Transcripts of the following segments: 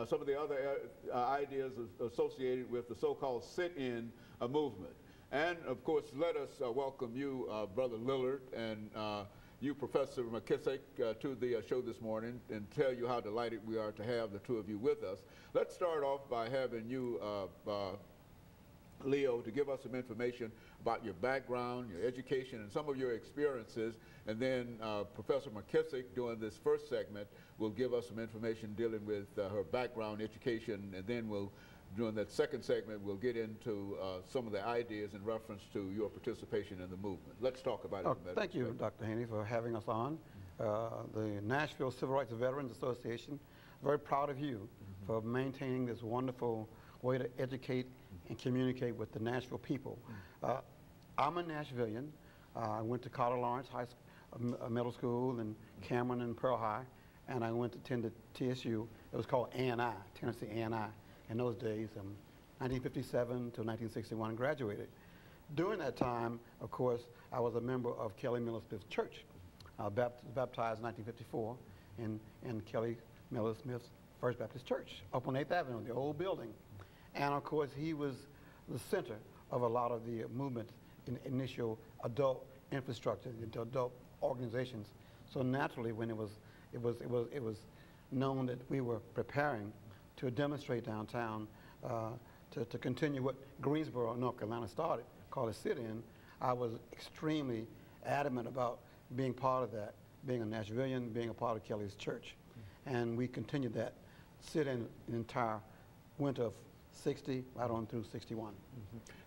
some of the other ideas associated with the so-called sit-in movement. And of course, let us welcome you, Brother Lillard, and you, Professor McKissack, to the show this morning, and tell you how delighted we are to have the two of you with us. Let's start off by having you, Leo, to give us some information about your background, your education, and some of your experiences. And then Professor McKissack, during this first segment, will give us some information dealing with her background, education, and then during that second segment, we'll get into some of the ideas in reference to your participation in the movement. Let's talk about it. Thank you, Dr. Haney, for having us on. The Nashville Civil Rights Veterans Association, very proud of you for maintaining this wonderful way to educate and communicate with the Nashville people. I'm a Nashvilleian. I went to Carter Lawrence High School, Middle School, and Cameron and Pearl High, and I went to attend TSU. It was called A&I, Tennessee A&I. In those days, 1957 to 1961, graduated. During that time, of course, I was a member of Kelly Miller Smith's church. Baptized in 1954 in Kelly Miller Smith's First Baptist Church up on 8th Avenue, the old building. And of course, he was the center of a lot of the movement in initial adult infrastructure, into adult organizations. So naturally, when it was known that we were preparing to demonstrate downtown to continue what Greensboro, North Carolina started, called a sit-in, I was extremely adamant about being part of that, being a Nashvilleian, being a part of Kelly's church. And we continued that sit-in the entire winter of 60 right on through 61.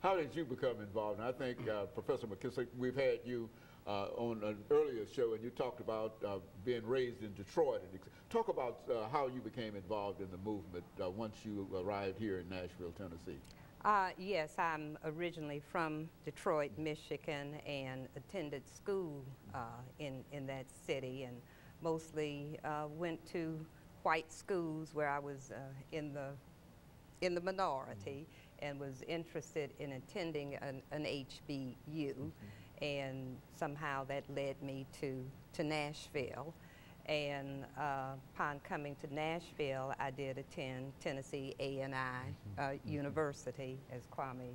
How did you become involved? And I think, Professor McKissack, we've had you on an earlier show, and you talked about being raised in Detroit. Talk about how you became involved in the movement once you arrived here in Nashville, Tennessee. Yes, I'm originally from Detroit, Michigan, and attended school in that city, and mostly went to white schools where I was in the minority, and was interested in attending an HBU. And somehow that led me to Nashville. And upon coming to Nashville, I did attend Tennessee A&I University, as Kwame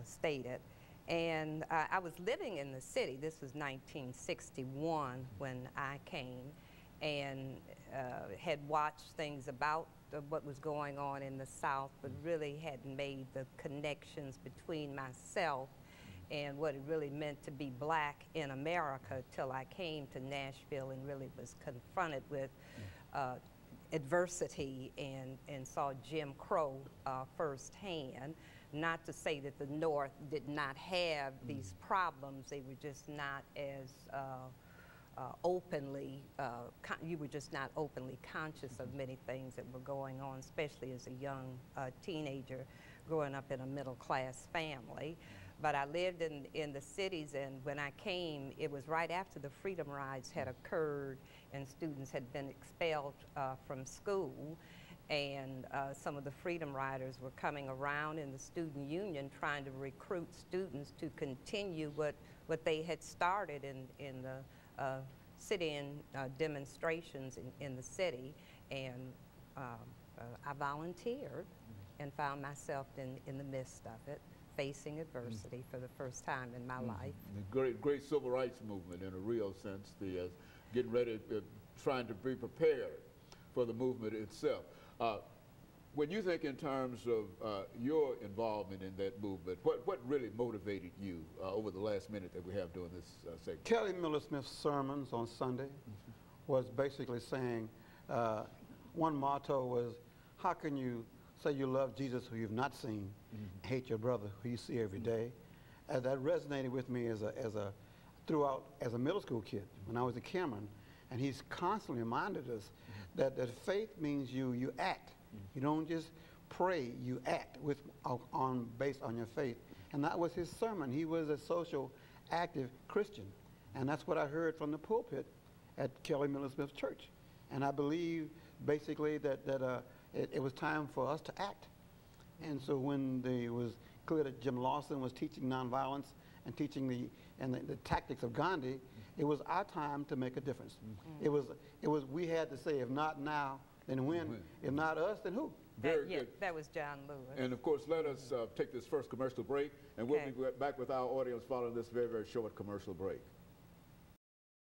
stated. And I was living in the city. This was 1961 when I came, and had watched things about what was going on in the South, but really hadn't made the connections between myself and what it really meant to be black in America till I came to Nashville and really was confronted with adversity and saw Jim Crow firsthand. Not to say that the North did not have these problems, they were just not as openly, you were just not openly conscious of many things that were going on, especially as a young teenager growing up in a middle-class family. But I lived in the cities, and when I came, it was right after the Freedom Rides had occurred and students had been expelled from school, and some of the Freedom Riders were coming around in the student union trying to recruit students to continue what they had started in the sit-in demonstrations in the city. And I volunteered and found myself in the midst of it, facing adversity for the first time in my life. The great civil rights movement, in a real sense, the getting ready, trying to be prepared for the movement itself. When you think in terms of your involvement in that movement, what really motivated you over the last minute that we have during this segment? Kelly Miller Smith's sermons on Sunday was basically saying, one motto was, how can you say you love Jesus who you've not seen, hate your brother who you see every day? And that resonated with me as a middle school kid when I was at Cameron. And he's constantly reminded us that faith means you act. You don't just pray, you act based on your faith. And that was his sermon. He was a social, active Christian. And that's what I heard from the pulpit at Kelly Miller Smith Church. And I believe basically that it was time for us to act. And so when it was clear that Jim Lawson was teaching nonviolence and teaching the tactics of Gandhi, it was our time to make a difference. We had to say, if not now, then when? If not us, then who? Very Yeah, good. that was John Lewis. And of course, let us take this first commercial break, and we'll Okay. be back with our audience following this very, very short commercial break.